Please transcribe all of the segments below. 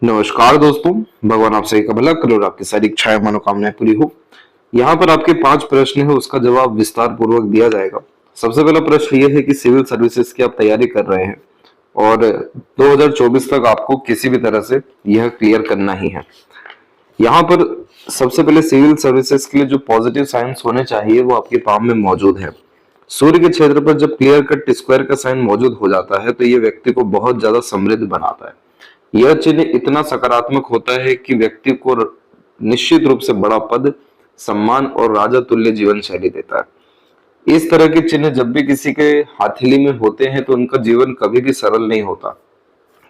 नमस्कार दोस्तों। भगवान आप सभी का भला करे और आपकी सारी इच्छाएं मनोकामनाएं पूरी हो। यहाँ पर आपके 5 प्रश्न है, उसका जवाब विस्तार पूर्वक दिया जाएगा। सबसे पहला प्रश्न ये है कि सिविल सर्विसेज की आप तैयारी कर रहे हैं और 2024 तक आपको किसी भी तरह से यह क्लियर करना ही है। यहाँ पर सबसे पहले सिविल सर्विसेज के लिए जो पॉजिटिव साइंस होने चाहिए वो आपके पाम में मौजूद है। सूर्य के क्षेत्र पर जब क्लियर कट स्क्वायर का साइन मौजूद हो जाता है तो ये व्यक्ति को बहुत ज्यादा समृद्ध बनाता है। यह चिन्ह इतना सकारात्मक होता है कि व्यक्ति को निश्चित रूप से बड़ा पद, सम्मान और राजा तुल्य जीवन शैली देता है। इस तरह के चिन्ह जब भी किसी के हथेली में होते हैं तो उनका जीवन कभी भी सरल नहीं होता।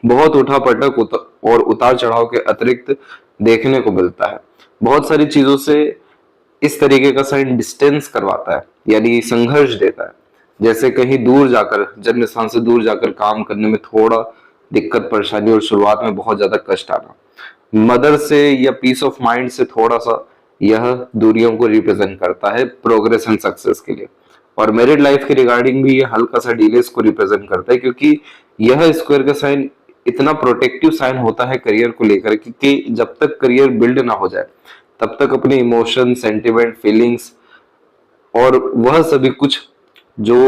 बहुत उठापटक और उतार चढ़ाव के अतिरिक्त देखने को मिलता है। बहुत सारी चीजों से इस तरीके का साइन डिस्टेंस करवाता है, यानी संघर्ष देता है। जैसे कहीं दूर जाकर, जन्म स्थान से दूर जाकर काम करने में थोड़ा दिक्कत परेशानी और शुरुआत में बहुत ज्यादा कष्ट आना, मदर से या पीस ऑफ माइंड से थोड़ा सा यह दूरियों को रिप्रेजेंट करता है प्रोग्रेस एंड सक्सेस के लिए। और मैरिड लाइफ के रिगार्डिंग भी ये हल्का सा डिलेस को रिप्रेजेंट करता है, क्योंकि यह स्क्वायर का साइन इतना प्रोटेक्टिव साइन होता है करियर को लेकर कि जब तक करियर बिल्ड ना हो जाए तब तक अपने इमोशन, सेंटिमेंट, फीलिंग्स और वह सभी कुछ जो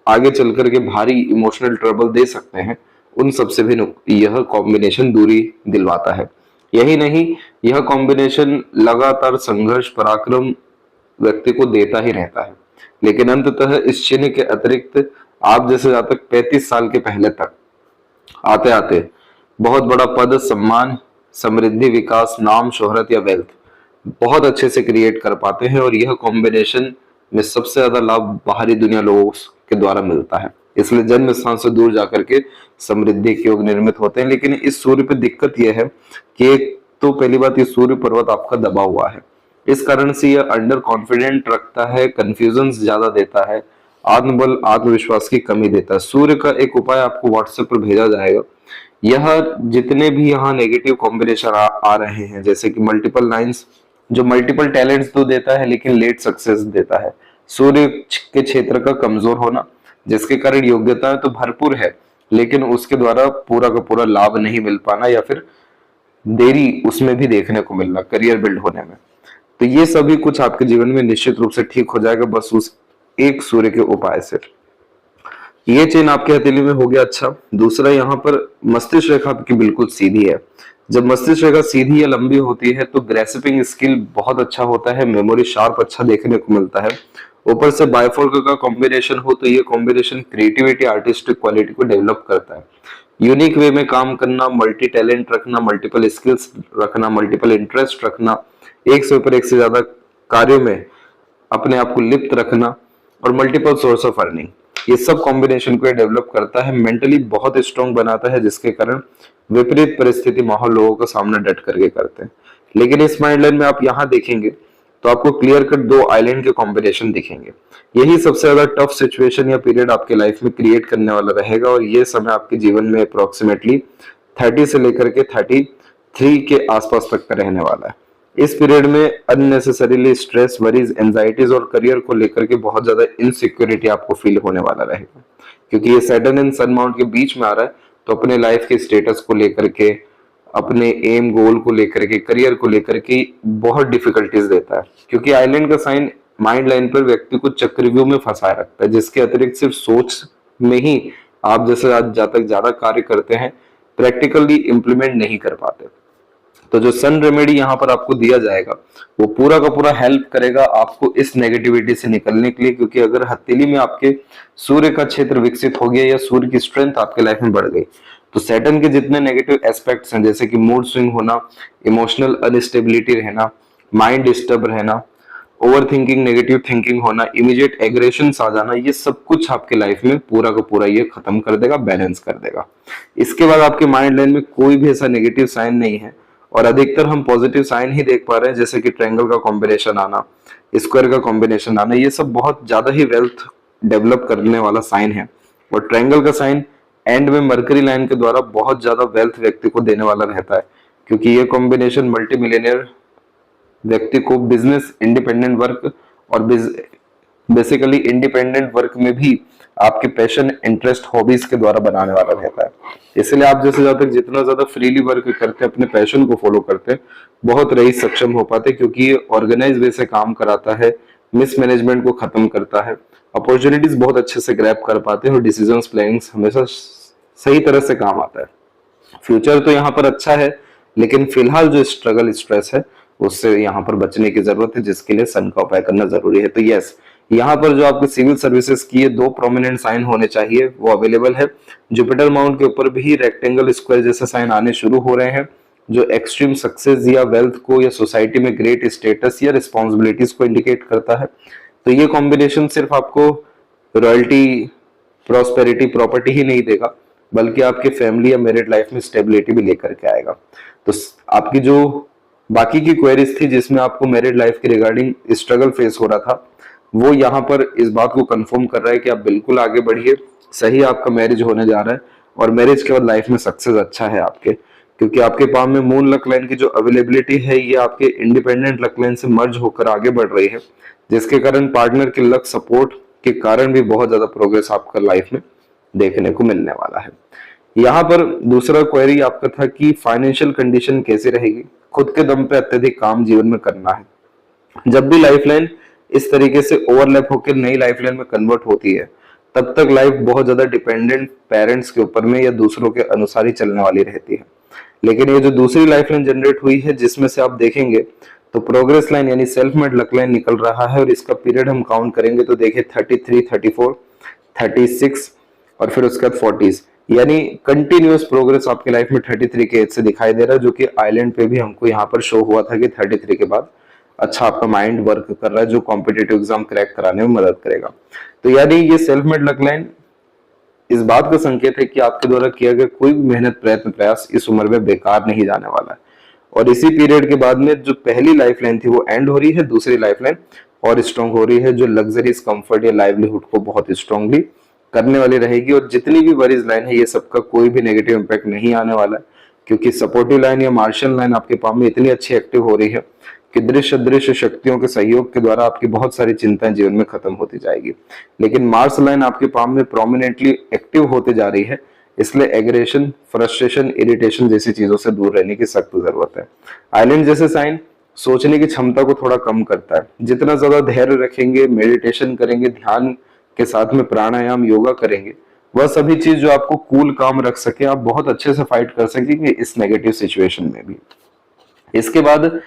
आगे चल करके भारी इमोशनल ट्रबल दे सकते हैं, उन सब से भी यह कॉम्बिनेशन दूरी दिलवाता है। यही नहीं, यह कॉम्बिनेशन लगातार संघर्ष, पराक्रम व्यक्ति को देता ही रहता है। लेकिन अंततः इस चिन्ह के अतिरिक्त आप जैसे जातक 35 साल के पहले तक आते आते बहुत बड़ा पद, सम्मान, समृद्धि, विकास, नाम, शोहरत या वेल्थ बहुत अच्छे से क्रिएट कर पाते हैं। और यह कॉम्बिनेशन में सबसे ज्यादा लाभ बाहरी दुनिया लोगों के द्वारा मिलता है। इसलिए जन्म स्थान से दूर जाकर के समृद्धि के योग निर्मित होते हैं। लेकिन इस सूर्य पे दिक्कत यह है कि एक तो पहली बात, ये सूर्य पर्वत आपका दबा हुआ है। इस कारण से यह अंडर कॉन्फिडेंट रखता है, कंफ्यूजन ज्यादा देता है, आत्मबल, आत्मविश्वास की कमी देता है। सूर्य का एक उपाय आपको व्हाट्सएप पर भेजा जाएगा। यह जितने भी यहाँ नेगेटिव कॉम्बिनेशन आ रहे हैं, जैसे कि मल्टीपल लाइंस जो मल्टीपल टैलेंट्स तो देता है लेकिन लेट सक्सेस देता है, सूर्य के क्षेत्र का कमजोर होना जिसके कारण योग्यता तो भरपूर है लेकिन उसके द्वारा पूरा का पूरा लाभ नहीं मिल पाना या फिर देरी उसमें भी देखने को मिलना करियर बिल्ड होने में, तो ये सभी कुछ आपके जीवन में निश्चित रूप से ठीक हो जाएगा बस उस एक सूर्य के उपाय से। ये चेन आपके हथेली में हो गया। अच्छा, दूसरा यहाँ पर मस्तिष्क रेखा आपकी बिल्कुल सीधी है। जब मस्तिष्क रेखा सीधी या लंबी होती है तो ग्रेस्पिंग स्किल बहुत अच्छा होता है, मेमोरी शार्प अच्छा देखने को मिलता है। ऊपर से बाइफोल्क का कॉम्बिनेशन हो तो ये कॉम्बिनेशन क्रिएटिविटी, आर्टिस्टिक क्वालिटी को डेवलप करता है। यूनिक वे में काम करना, मल्टी टैलेंट रखना, मल्टीपल स्किल्स रखना, मल्टीपल इंटरेस्ट रखना, एक से ऊपर एक से ज्यादा कार्यों में अपने आप को लिप्त रखना और मल्टीपल सोर्स ऑफ अर्निंग, ये सब कॉम्बिनेशन को डेवलप करता है। मेंटली बहुत स्ट्रांग बनाता है जिसके कारण विपरीत परिस्थिति माहौल लोगों का सामना डट करके करते हैं। लेकिन इस माइंड लाइन में आप यहाँ देखेंगे तो आपको क्लियर कट 2 आइलैंड के कॉम्बिनेशन दिखेंगे। यही सबसे ज्यादा टफ सिचुएशन या पीरियड आपके लाइफ में क्रिएट करने वाला रहेगा और ये समय आपके जीवन में अप्रोक्सीमेटली 30 से लेकर के 33 के आसपास तक का रहने वाला है। इस पीरियड में अननेसेसरीली स्ट्रेस, वरीज, एंजाइटीज और करियर को लेकर के बहुत ज्यादा इनसिक्योरिटी आपको फील होने वाला रहेगा, क्योंकि ये सैटर्न एंड सन माउंट के बीच में आ रहा है। तो अपने लाइफ के स्टेटस को लेकर के, अपने एम गोल को लेकर के, करियर को लेकर के बहुत डिफिकल्टीज देता है, क्योंकि आइलैंड का साइन माइंड लाइन पर व्यक्ति को चक्रव्यूह में फंसाए रखता है, जिसके अतिरिक्त सिर्फ सोच में ही आप जैसे आज तक ज्यादा कार्य करते हैं, प्रैक्टिकली इंप्लीमेंट नहीं कर पाते। तो जो सन रेमेडी यहाँ पर आपको दिया जाएगा वो पूरा का पूरा हेल्प करेगा आपको इस नेगेटिविटी से निकलने के लिए, क्योंकि अगर हथेली में आपके सूर्य का क्षेत्र विकसित हो गया या सूर्य की स्ट्रेंथ आपके लाइफ में बढ़ गई तो सैटर्न के जितने नेगेटिव एस्पेक्ट्स हैं, जैसे कि मूड स्विंग होना, इमोशनल अनस्टेबिलिटी रहना, माइंड डिस्टर्ब रहना, ओवर थिंकिंग, नेगेटिव थिंकिंग होना, इमीडिएट एग्रेशन आ जाना, ये सब कुछ आपके लाइफ में पूरा का पूरा ये खत्म कर देगा, बैलेंस कर देगा। इसके बाद आपके माइंड लाइन में कोई भी ऐसा नेगेटिव साइन नहीं है और अधिकतर हम पॉजिटिव साइन ही देख पा रहे हैं, जैसे कि ट्रायंगल का कॉम्बिनेशन आना, स्क्वायर का कॉम्बिनेशन आना, ये सब बहुत ज्यादा ही वेल्थ डेवलप करने वाला साइन है। और ट्रायंगल का साइन एंड में मरकरी लाइन के द्वारा बहुत ज्यादा वेल्थ व्यक्ति को देने वाला रहता है, क्योंकि ये कॉम्बिनेशन मल्टी मिलियनियर व्यक्ति को बिजनेस, इंडिपेंडेंट वर्क और बेसिकली इंडिपेंडेंट वर्क में भी आपके पैशन, इंटरेस्ट, हॉबीज के द्वारा बनाने वाला रहता है। इसलिए आप जैसे ज्यादा जितना ज्यादा फ्रीली वर्क करते हैं, अपने पैशन को फॉलो करते हैं, बहुत रईस सक्षम हो पाते हैं, क्योंकि ये ऑर्गेनाइज वे से काम कराता है, मिसमैनेजमेंट को खत्म करता है, अपॉर्चुनिटीज बहुत अच्छे से ग्रैब कर पाते हैं और डिसीजन प्लानिंग हमेशा सही तरह से काम आता है। फ्यूचर तो यहाँ पर अच्छा है, लेकिन फिलहाल जो स्ट्रगल स्ट्रेस है उससे यहाँ पर बचने की जरूरत है, जिसके लिए सन का उपाय करना जरूरी है। तो यस, यहाँ पर जो आपको सिविल सर्विसेज की ये 2 प्रोमिनेंट साइन होने चाहिए वो अवेलेबल है। जुपिटर माउंट के ऊपर भी रेक्टेंगल, स्क्वायर जैसे साइन आने शुरू हो रहे हैं, जो एक्सट्रीम सक्सेस या वेल्थ को या सोसाइटी में ग्रेट स्टेटस या रिस्पॉन्सिबिलिटीज को इंडिकेट करता है। तो ये कॉम्बिनेशन सिर्फ आपको रॉयल्टी, प्रॉस्पेरिटी, प्रॉपर्टी ही नहीं देगा, बल्कि आपके फैमिली या मैरिड लाइफ में स्टेबिलिटी भी लेकर के आएगा। तो आपकी जो बाकी की क्वेरीज थी जिसमें आपको मैरिड लाइफ के रिगार्डिंग स्ट्रगल फेस हो रहा था, वो यहाँ पर इस बात को कंफर्म कर रहा है कि आप बिल्कुल आगे बढ़िए, सही आपका मैरिज होने जा रहा है और मैरिज के बाद लाइफ में सक्सेस अच्छा है आपके, क्योंकि आपके पाम में मून लक लाइन की जो अवेलेबिलिटी है ये आपके इंडिपेंडेंट लक लाइन से मर्ज होकर आगे बढ़ रही है, जिसके कारण पार्टनर के लक सपोर्ट के कारण भी बहुत ज्यादा प्रोग्रेस आपका लाइफ में देखने को मिलने वाला है। यहाँ पर दूसरा क्वेरी आपका था कि फाइनेंशियल कंडीशन कैसी रहेगी। खुद के दम पे अत्यधिक काम जीवन में करना है। जब भी लाइफलाइन इस तरीके से ओवरलैप होकर नई लाइफलाइन में कन्वर्ट होती है, तब तक लाइफ बहुत ज्यादा डिपेंडेंट पेरेंट्स के ऊपर में या दूसरों के अनुसार ही चलने वाली रहती है। लेकिन ये जो दूसरी लाइफलाइन जनरेट हुई है, जिसमें से आप देखेंगे तो प्रोग्रेस लाइन यानी सेल्फ मेड लक लाइन निकल रहा है, और इसका पीरियड हम काउंट करेंगे तो देखिए 33, 34, 36 और फिर उसके बाद 40, यानी कंटिन्यूअस प्रोग्रेस आपके लाइफ में 33 के एज से दिखाई दे रहा है, जो कि आइलैंड पे भी हमको यहाँ पर शो हुआ था कि 33 के बाद अच्छा आपका माइंड वर्क कर रहा है, जो कॉम्पिटेटिव एग्जाम क्रैक कराने में मदद करेगा। तो यानी ये सेल्फ मेड लक लाइन इस बात का संकेत है कि आपके द्वारा किया गया कोई भी मेहनत, प्रयत्न, प्रयास इस उम्र में बेकार नहीं जाने वाला है। और इसी पीरियड के बाद में जो पहली लाइफ लाइन थी वो एंड हो रही है, दूसरी लाइफ लाइन और स्ट्रॉन्ग हो रही है, जो लग्जरीज, कंफर्ट या लाइवलीहुड को बहुत स्ट्रांगली करने वाली रहेगी। और जितनी भी वरीज लाइन है, ये सबका कोई भी नेगेटिव इंपैक्ट नहीं आने वाला है, क्योंकि सपोर्टिव लाइन या मार्शल लाइन आपके पाम में इतनी अच्छी एक्टिव हो रही है कि दृश्य अदृश्य शक्तियों के सहयोग के द्वारा आपकी बहुत सारी चिंताएं जीवन में खत्म होती जाएगी। लेकिन मार्स लाइन आपके पाम में प्रोमिनेंटली एक्टिव होते जा रही है, इसलिए एग्रेशन, फ्रस्ट्रेशन, इरिटेशन जैसी चीजों से दूर रहने की सख्त जरूरत है। आइलैंड जैसे साइन सोचने की क्षमता को थोड़ा कम करता है। जितना ज्यादा धैर्य रखेंगे, मेडिटेशन करेंगे, ध्यान के साथ में प्राणायाम, योगा करेंगे, वह सभी चीज जो आपको कूल काम रख सके, आप बहुत अच्छे से फाइट कर सकेंगे इस नेगेटिव सिचुएशन में भी। इसके बाद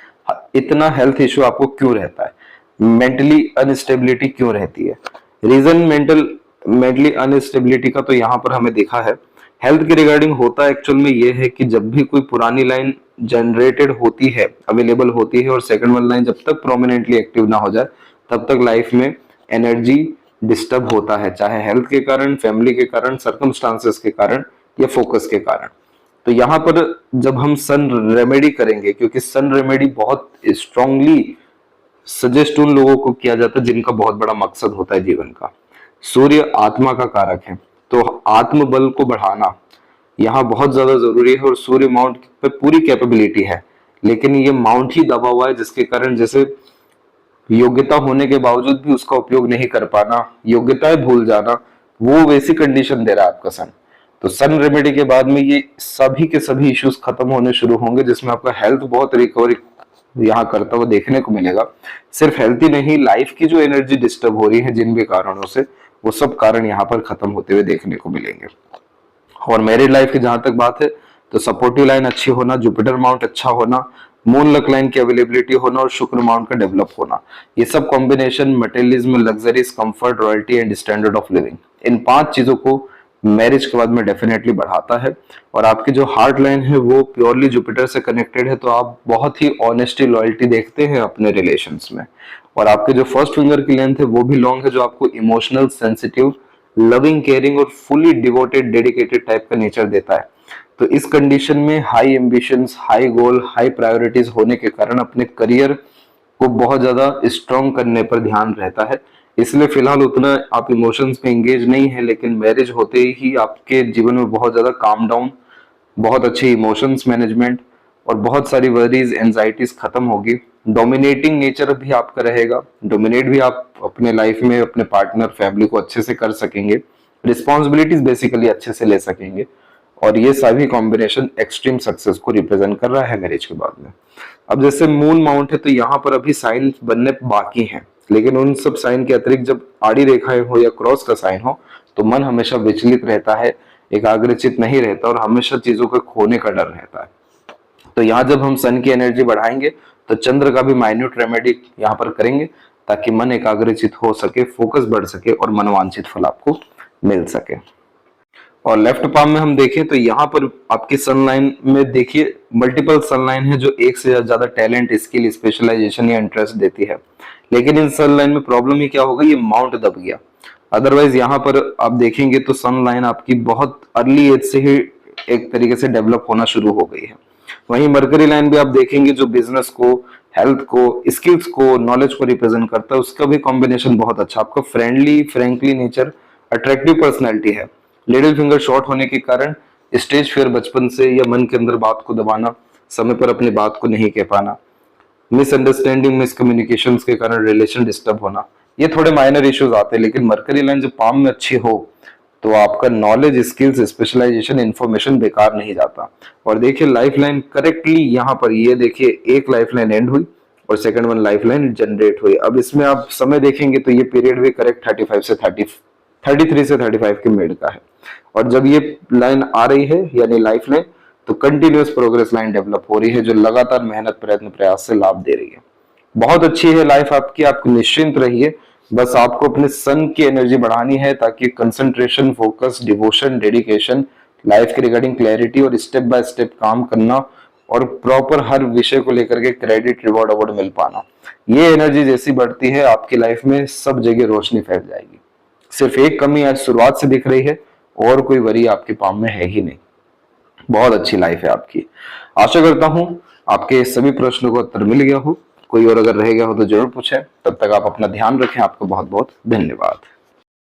इतना हेल्थ इश्यू आपको क्यों रहता है, मेंटली अनस्टेबिलिटी क्यों रहती है? रीजन मेंटली अनस्टेबिलिटी का तो यहाँ पर हमें देखा है, हेल्थ के रिगार्डिंग होता एक्चुअल में ये है कि जब भी कोई पुरानी लाइन जनरेटेड होती है, अवेलेबल होती है, और सेकंड वाली लाइन जब तक प्रोमिनेंटली एक्टिव ना हो जाए, तब तक लाइफ में एनर्जी डिस्टर्ब होता है, चाहे हेल्थ के कारण, फैमिली के कारण, सर्कमस्टांसेस के कारण या फोकस के कारण। तो यहाँ पर जब हम सन रेमेडी करेंगे, क्योंकि सन रेमेडी बहुत स्ट्रांगली सजेस्ट उन लोगों को किया जाता है जिनका बहुत बड़ा मकसद होता है जीवन का। सूर्य आत्मा का कारक है, तो आत्मबल को बढ़ाना यहाँ बहुत ज्यादा जरूरी है। और सूर्य माउंट पे पूरी कैपेबिलिटी है, लेकिन ये माउंट ही दबा हुआ है, जिसके कारण जैसे योग्यता होने के बावजूद भी उसका उपयोग नहीं कर पाना, योग्यताएं भूल जाना, वो वैसी कंडीशन दे रहा है आपका सन। तो सन रेमेडी के बाद में ये सभी के सभी इश्यूज खत्म होने शुरू होंगे, जिसमें आपका हेल्थ बहुत रिकवरी यहाँ करता हुआ देखने को मिलेगा। सिर्फ हेल्थ ही नहीं, लाइफ की जो एनर्जी डिस्टर्ब हो रही है जिन भी कारणों से, वो सब कारण यहाँ पर खत्म होते हुए देखने को मिलेंगे। और मैरिड लाइफ की जहां तक बात है, तो सपोर्टिव लाइन अच्छी होना, जुपिटर माउंट अच्छा होना, मून लक लाइन की अवेलेबिलिटी होना और शुक्र माउंट का डेवलप होना, ये सब combination materialism, luxuries, comfort, royalty and standard of living, इन 5 चीजों को मैरिज के बाद में डेफिनेटली बढ़ाता है। और आपकी जो हार्ट लाइन है वो प्योरली जुपिटर से कनेक्टेड है, तो आप बहुत ही ऑनेस्टी, लॉयल्टी देखते हैं अपने रिलेशंस में। और आपके जो फर्स्ट फिंगर की लेंथ है वो भी लॉन्ग है, जो आपको इमोशनल, सेंसिटिव, लविंग, केयरिंग और फुली डिवोटेड, डेडिकेटेड टाइप का नेचर देता है। तो इस कंडीशन में हाई एम्बिशंस, हाई गोल, हाई प्रायोरिटीज होने के कारण अपने करियर को बहुत ज्यादा स्ट्रॉन्ग करने पर ध्यान रहता है। इसलिए फिलहाल उतना आप इमोशंस में एंगेज नहीं है, लेकिन मैरिज होते ही आपके जीवन में बहुत ज्यादा काम डाउन, बहुत अच्छी इमोशंस मैनेजमेंट और बहुत सारी वरीज, एंजाइटीज खत्म होगी, डोमिनेटिंग नेचर भी आपका रहेगा, डोमिनेट भी आप अपने लाइफ में अपने पार्टनर फैमिली को अच्छे से कर सकेंगे, रिस्पॉन्सिबिलिटीज बेसिकली अच्छे से ले सकेंगे। और ये सभी कॉम्बिनेशन एक्सट्रीम सक्सेस को रिप्रेजेंट कर रहा है मैरिज के बाद में। अब जैसे मून माउंट है तो यहाँ पर अभी साइन बनने बाकी हैं, लेकिन उन सब साइन के अतिरिक्त जब आड़ी रेखाएं हो या क्रॉस का साइन हो तो मन हमेशा विचलित रहता है, एकाग्रचित नहीं रहता और हमेशा चीजों के खोने का डर रहता है। तो यहाँ जब हम सन की एनर्जी बढ़ाएंगे तो चंद्र का भी माइन्यूट रेमेडी यहाँ पर करेंगे ताकि मन एकाग्रचित हो सके, फोकस बढ़ सके और मनोवांछित फल आपको मिल सके। और लेफ्ट पाम में हम देखें तो यहाँ पर आपकी सनलाइन में देखिए मल्टीपल सनलाइन है जो एक से ज्यादा टैलेंट, स्किल, स्पेशलाइजेशन या इंटरेस्ट देती है। लेकिन इन सनलाइन में प्रॉब्लम ही क्या होगा, ये माउंट दब गया। अदरवाइज यहाँ पर आप देखेंगे तो सनलाइन आपकी बहुत अर्ली एज से ही एक तरीके से डेवलप होना शुरू हो गई है। वहीं मरकरी लाइन भी आप देखेंगे जो बिजनेस को, हेल्थ को, स्किल्स को, नॉलेज को रिप्रेजेंट करता है, उसका भी कॉम्बिनेशन बहुत अच्छा। आपका friendly, frankly nature, attractive personality है। लिटिल फिंगर शॉर्ट होने के कारण स्टेज फियर बचपन से या मन के अंदर बात को दबाना, समय पर अपनी बात को नहीं कह पाना, मिसअंडरस्टैंडिंग, मिसकम्युनिकेशन के कारण रिलेशन डिस्टर्ब होना, ये थोड़े माइनर इश्यूज आते हैं। लेकिन मरकरी लाइन जब पाम में अच्छी हो तो आपका नॉलेज, स्किल्स, स्पेशलाइजेशन, इंफॉर्मेशन बेकार नहीं जाता। और देखिए लाइफ लाइन करेक्टली यहाँ पर, ये देखिए एक लाइफ लाइन एंड हुई और second one life line generate हुई। अब इसमें आप समय देखेंगे तो ये पीरियड भी करेक्ट 33 से 35 के मिड का है। और जब ये लाइन आ रही है यानी लाइफ लाइन, तो कंटिन्यूअस प्रोग्रेस लाइन डेवलप हो रही है जो लगातार मेहनत, प्रयत्न, प्रयास से लाभ दे रही है। बहुत अच्छी है लाइफ आपकी, आप निश्चिंत रहिए। बस आपको अपने सन की एनर्जी बढ़ानी है ताकि concentration, focus, devotion, dedication, life के रिगार्डिंग क्लैरिटी और स्टेप बाय स्टेप काम करना और प्रॉपर हर विषय को लेकर के क्रेडिट, रिवॉर्ड, अवार्ड मिल पाना, ये एनर्जी जैसी बढ़ती है आपकी लाइफ में सब जगह रोशनी फैल जाएगी। सिर्फ एक कमी आज शुरुआत से दिख रही है और कोई वरी आपके पाम में है ही नहीं। बहुत अच्छी लाइफ है आपकी। आशा करता हूं आपके सभी प्रश्नों का उत्तर मिल गया हो। कोई और अगर रह गया हो तो जरूर पूछें। तब तक आप अपना ध्यान रखें। आपको बहुत बहुत धन्यवाद।